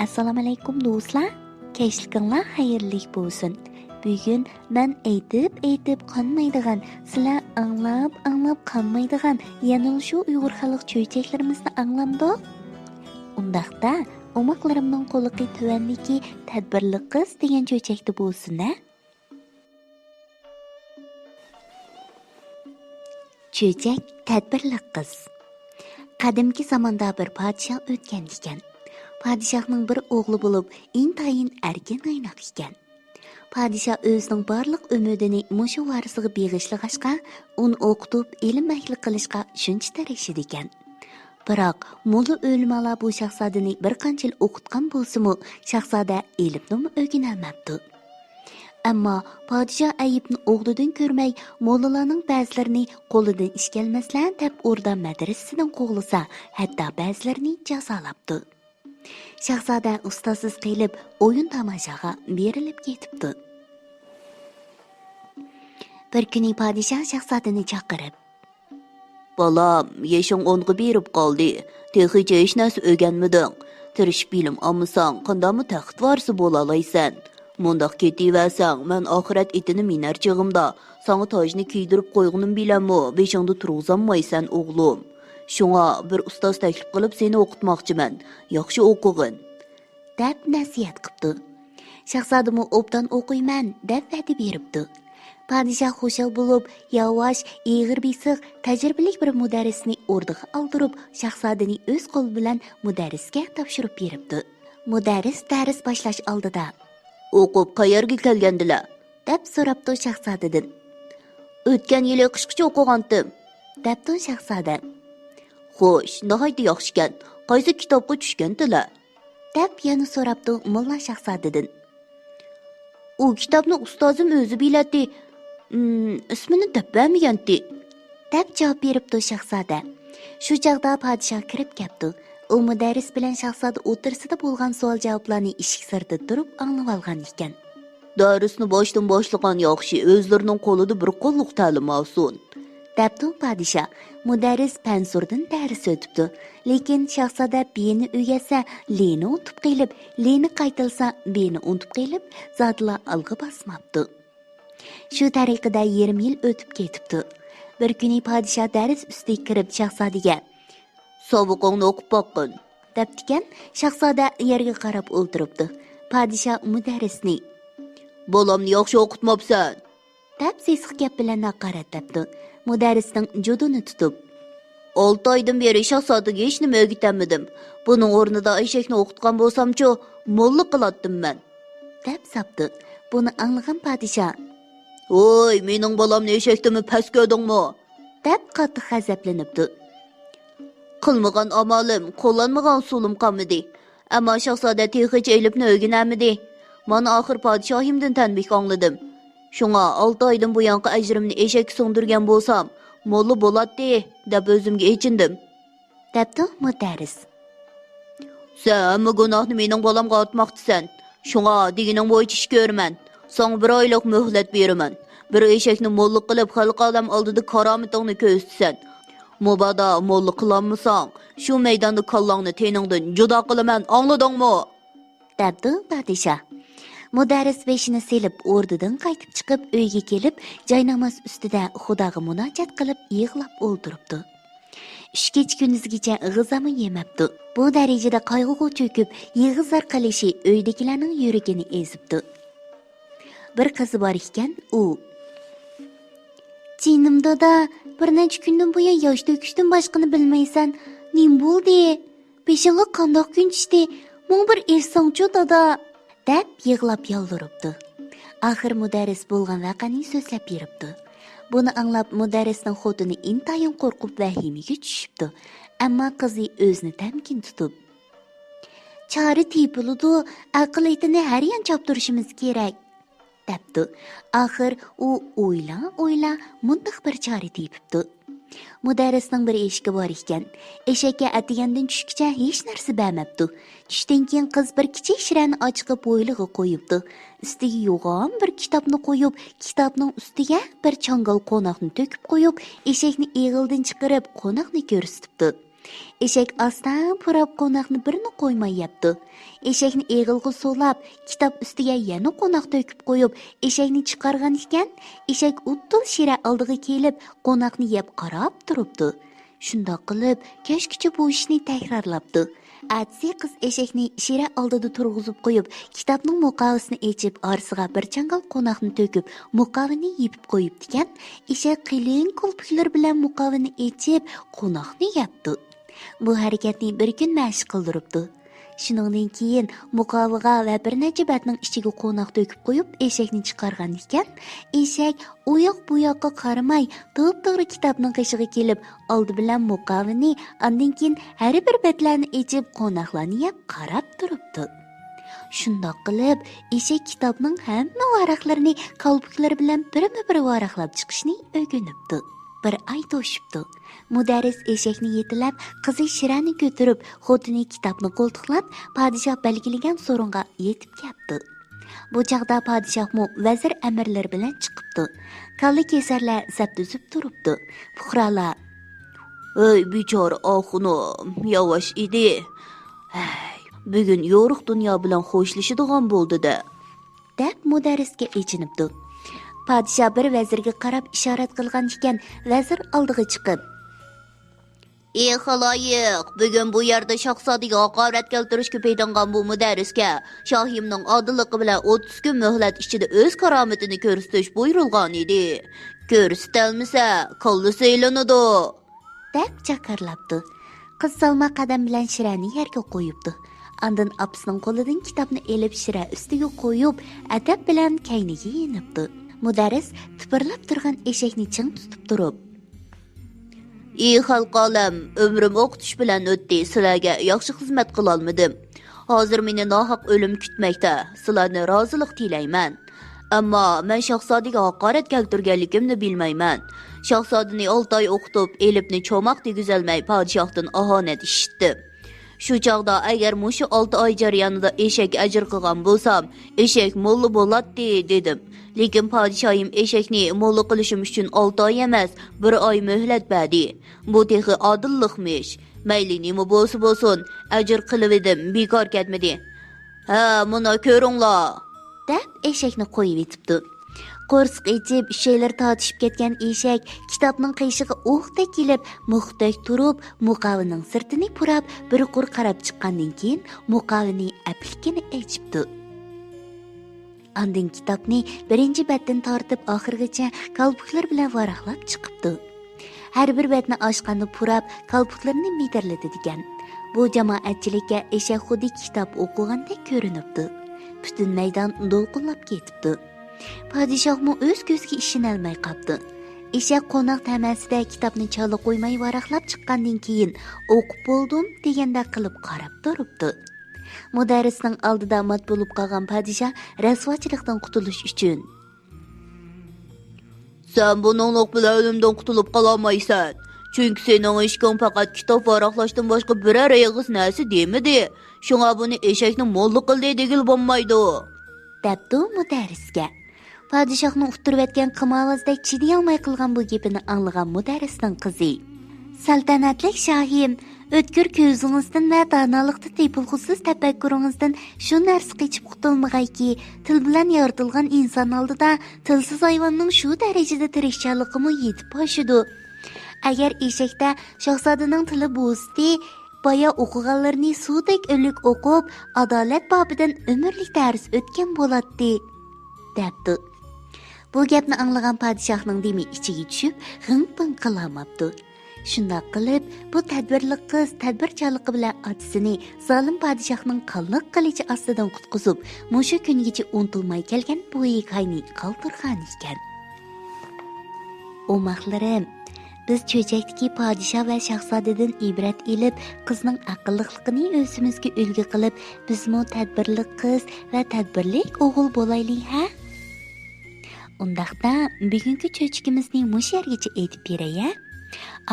Assalomu alaykum do'stlar. Kechlikinglar xayrli bo'lsin. Bugun men aytib qonmaydigan, sizlar anglab qonmaydigan yana shu Uyg'ur xalq cho'ychaklarimizni anglamdi. Undaqda omoqlarimning qo'liqi tuvandiki tadbirli qiz degan cho'chakda bo'lsin-a. Cho'chak tadbirli qiz. Qadimgi zamonda bir podshoh o'tgan ekan. Padişahның bir oğlu bo'lib, intayin erkin aynoq ekan. Padişah o'zining barliq umidini mushu varisiga beg'ishlag'ashqa, uni o'qitib, ilm ahli qilishga shuncha tirishdi ekan. Biroq mo'lla o'lmalar bu shahzodani bir qancha yil o'qitgan bo'lsa-mu, shahzoda ilmni o'rganolmabdi. Ammo padişah ayibni o'g'lidan ko'rmay, mo'llalarning ba'zilarini qo'lidan ish kelmaslar deb o'rdan madrasasidan qo'g'lisa, hatto ba'zilarini jazolabdi. Shahzoda ustozsiz qilib o'yin tomoshaga berilib ketibdi. Bir kuni podshoh shahzodani chaqirib, "Bolam, yeshing 10ga berib qoldi. Texicha hech narsa o'rganmading. Tirishib bilim olmasang, qandami taxt varisi bo'la olaysan. Mundaq ketaversang, men oxirat itini minar chig'imda senga tojni kiydirib qo'yganim bilanmi, beshingda turg'izolmaysan o'g'lim. Shunga bir ustoz taklif qilib seni o'qitmoqchiman. Yaxshi o'qig'in," deb nasihat qildi. Shahzodam obdan o'qiyman deb va'da beribdi. Padişah xushal bo'lib, yavash, eg'ir besiq, tajribali bir mudarrisni o'rniga oldirib, shahzodani o'z qo'li bilan mudarrisga topshirib beribdi. Mudarris dars boshlash oldida, "O'qib qayerga kelgandilar?" deb so'rabdi shahzodadan. "O'tgan yili qishgacha o'qigandim," debdi shahzoda. "Xo'sh, nihoyat yaxshi ekan. Qaysi kitobga tushgandilar?" deb yana so'rabdi mulla shahzodadan. "U kitobni ustozim o'zi biladi. Ismini topolmaganti," deb javob beribdi shahzoda. Shu chaqda podshoh kirib keldi. U mudarris bilan shahzoda o'tirsida bo'lgan savol-javoblarni eshik sirida turib anglab olgan ekan. "Darsni boshdan boshlagan yaxshi, o'zlarining qo'lida bir qo'lliq ta'lim olsin," debdi podshoh. Mudarris pansurdan dars o'tibdi. Lekin shahzoda beni o'gasa, leni unutib qilib, leni qaytilsa, beni unutib qilib, zotla alg'a bosmabdi. Shu tariqada 20 yil o'tib ketibdi. Bir kuni podshoh dars ustiga kirib shahzodaga, "Sobiqingni o'qib boqqin," debdigan. Shahzoda yerga qarab o'ltiribdi. Podshoh mudarrisni, "Bolamni yaxshi o'qitmabsan," deb sesiq gap bilan haqoratlabdi. Mudarrisning juduni tutib, "6 oydan beri shahzodaga hech nima o'rgatmadim. Buning o'rnida eshakni o'qitgan bo'lsam-chu, mo'lla qilatdim men," deb sapdi. Buni anglagan podshoh, "Voy, mening bolamni eshakdimi past ko'rdingmi?" deb qattiq g'azablanibdi. "Qilmagan amalim, qo'llanmagan usulim qolmadi. Ammo shahzoda texicha ilmni o'rganamidi. Mana oxir podshohimdan tanbih angladim. Shunga 6 oydan buyongi ajrimni eshak so'ndirgan bo'lsam, mo'lla bo'ladi deb o'zimga echindim," debdi mudarris. "Sen hamma gunohni mening bolamga ortmoqchisan. Shunga deganing bo'yicha ish ko'raman. Senga 1 oylik muhlat beraman. Bir eshakni mo'lla qilib xalq odam oldida karomatingni ko'rsatsan. Mubada mo'lla qilolmasang, shu maydonda kallangni teningdan judo qilaman, angladingmi?" debdi podshoh. Mudarris beshini selib o'rnidan qaytib chiqib uyga kelib, joynamoz ustida Xudoga munojat qilib yig'lab o'ltiribdi. 3 kecha kunduzgacha g'izami yemabdi. Bu darajada qayg'uga cho'kib, yig'izlar qilishi uydagilarning yuragini ezibdi. Bir qizi bor ekan, u, "Jinim dada, bir necha kundan buyon yosh to'kishdan boshqani bilmaysan. Nim bo'ldi? Beshingga qandoq kun tushdi? Men bir esongchi dada," deb yig'lab yoldiribdi. Oxir mudarris bo'lgan voqeani so'zlab beribdi. Buni anglab mudarrisning xotini intayin qo'rqib vahimaga tushibdi. Ammo qizi o'zini tamkin tutib, "Chori tepiludi, aql etini har yon choptirishimiz kerak," debdi. Oxir u o'yla mundaq bir chora tepibdi. Mudarrisning bir eshigi bor ekan. Eshakka atigandan tushgacha hech narsa bermabdi. Tushdan keyin qiz bir kichik shirani ochiqib bo'ylig'i qo'yibdi. Ustiga yo'g'on bir kitobni qo'yib, kitobning ustiga bir changal qo'noqni to'kib qo'yib, eshakni eg'ildan chiqarib qo'noqni ko'rsatibdi. Eshak astan purab qo'noqni birini qo'ymay yapti. Eshakni egilg'i so'lab, kitob ustiga yana qo'noq to'kib qo'yib, eshakni chiqargan ekan, eshak uttul shira oldiga kelib, qo'noqni yeb qarab turibdi. Shundoq qilib, kechgacha bu ishni takrorlabdi. Atsi qiz eshakni shira oldida turg'izib qo'yib, kitobning muqovasini echib, orasiga bir changal qo'noqni to'kib, muqovini yepib qo'yibdi ekan, eshak qilin qo'lpiklar bilan muqovini echib, qo'noqni yebdi. Bu harakatni bir kun mashq qildiribdi. Shuningdan keyin muqoviga va bir necha batning ichiga qo'noq to'kib qo'yib, eshakni chiqargan ekan, eshak u yoq bu yoqqa qaramay, to'g'ri kitobning qishiga kelib, oldi bilan muqovini, undan keyin har bir batlarni echib, qo'noqlarni yeb qarab turibdi. Shundoq qilib, eshak kitobning hamma varaqlarini qalbuklar bilan birma-bir varaqlab chiqishni o'rganibdi. Bir ay to'shibdi. Mudarris eshakni yetilab, qizi Shirani ko'tirib, xotini kitobni qo'ltiqlab, podshoh belgilagan so'ringa yetib keldi. Bu chaqda podshohmu vazir amirlar bilan chiqibdi. Kalli kesarlar sabtuzib turibdi. Fuqarolar: "Ey bechora oxunim, yavash edi. Bugun yo'riq dunyo bilan xo'shlashadigan bo'ldi-da", deb mudarrisga echinibdi. Podshoh bir vazirga qarab ishorat qilgan ekan, vazir oldiga chiqib: "Ey xaloyiq, bugun bu yerda shahzodaga haqorat keltirish ko'paydigan bu mudarrisga shohimning odilligi bilan 30 kun muhlat ichida o'z karomatini ko'rsatish buyurilgan edi. Ko'rsatilmasa, qo'lli saylanadi", deb chaqirlabdi. Qiz salma qadam bilan Shirani yerga qo'yibdi. Andan apisining qo'lidan kitobni elib Shira ustiga qo'yib, adab bilan kayniga yenibdi. Mudarris tipirlab turgan eshakni ching tutib turib: "Ey xalq olam, umrim o'qitish bilan o'tdi, sizlarga yaxshi xizmat qila olmadim. Hozir meni nohaq o'lim kutmoqda, sizlarni rozilik tilayman. Ammo men shahzodaga haqorat keltirganligimni bilmayman. Shahzodani 6 oy o'qitib, elibni cho'moq degizolmay podshohdan ahonat eshitdim. Shu chog'da agar mushu 6 oy jarayonida eshak ajr qilgan bo'lsam, eshak mo'lli bo'ladi dedim. Lekin podshohim eshakni mo'lli qilishim uchun 6 oy emas, 1 oy muhlat berdi. Bu texi odillikmish. Mayli nima bo'lsa bo'lsin, ajr qilib edim, bekor ketmadi. Ha, buni ko'ringlar", deb eshakni qo'yib etibdi. Qo'rsq echib, shaylar tortishib ketgan eshak kitobning qiyshig'i o'qda kelib, muxtak turib, muqovining sirtini purab, bir qur qarab chiqqandan keyin muqovini aplikini echibdi. Andin kitobni birinchi batdan tortib oxirgacha qalbuklar bilan varaqlab chiqibdi. Har bir batni ochqanda purab, qalbuklarni meterladi degan. Bu jamoatchilikka eshak xuddi kitob o'qigandek ko'rinibdi. Butun maydon do'lqinlab ketibdi. Podshohmu o'z ko'ziga ishonolmay qoldi. Eshak qo'noq tamasida kitobni chala qo'ymay varaqlab chiqqandan keyin o'qib bo'ldim deganda qilib qarab turibdi. Mudarrisning oldida mat bo'lib qolgan podshoh rasvochilikdan qutulish uchun: "Sen buninglik bilan o'limdan qutulib qololmaysan. Chunki sening ishking faqat kitob varaqlashdan boshqa biror eg'iz narsa demidi. Shunga buni eshakni mo'lli qildi degil bo'lmaydi", debdi mudarrisga. Podshohni uqtirayotgan qimovozdek chidayolmay qilgan bu gapini anglagan mudarrisning qizi: "Saltanatlik shohim, o'tkir ko'zingizdan va donolikda tepilg'usiz tafakkuringizdan shu narsa qechib qutulmag'ayki, til bilan yoritilgan inson oldida tilsiz hayvonning shu darajada tirishchanligimi yetib oshidi. Agar eshakda shahzodaning tili bo'lsa, boya o'qiganlarni suvdek o'lik o'qib, adolat bobidan umrlik dars o'tgan bo'ladi", debdi. Bu gapni anglagan podshohning demi ichiga tushib, g'ing-ping qilamabdi. Shundoq qilib, bu tadbirli qiz tadbirchanligi bilan otasini zolim podshohning qalliq qilichi ostidan qutqizib, mushu kungacha unutilmay kelgan bu hikoyani qoldirgan ekan. O'maqlarim, biz cho'chakdagi podshoh va shahzodadan ibrat elib, qizning aqlliqligini o'zimizga ulgu qilib, bizmo tadbirli qiz va tadbirli o'g'il bo'laylik, ha? Undaqda bugungi cho'chkimizni mush yergacha aytib beray-a.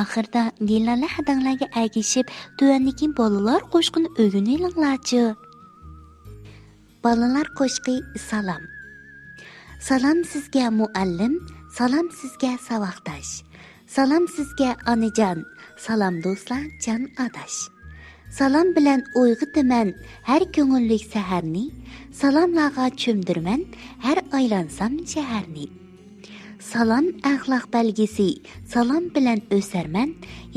Oxirda dilala hadanglarga agishib, tuvandagi bolalar qo'shqini o'rganinglarchi. Bolalar qo'shqi salom. Salom sizga muallim, salom sizga saboqdosh. Salam sizga onajon, salam do'stlar, jon adash. Salam bilan uyg'itaman har ko'ngillik saharni, salomlarga cho'mdirman har aylansam shaharni. Salam axloq belgisi, salam bilan o'sarman,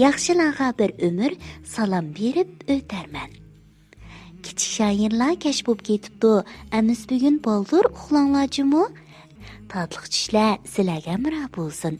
yaxshilarga bir umr salam berib o'tarman. Kichik shoirlar kash bo'lib ketibdi, amis bugun boldur uxlanglarchimu? Tatliq tushlar sizlarga murab bo'lsin.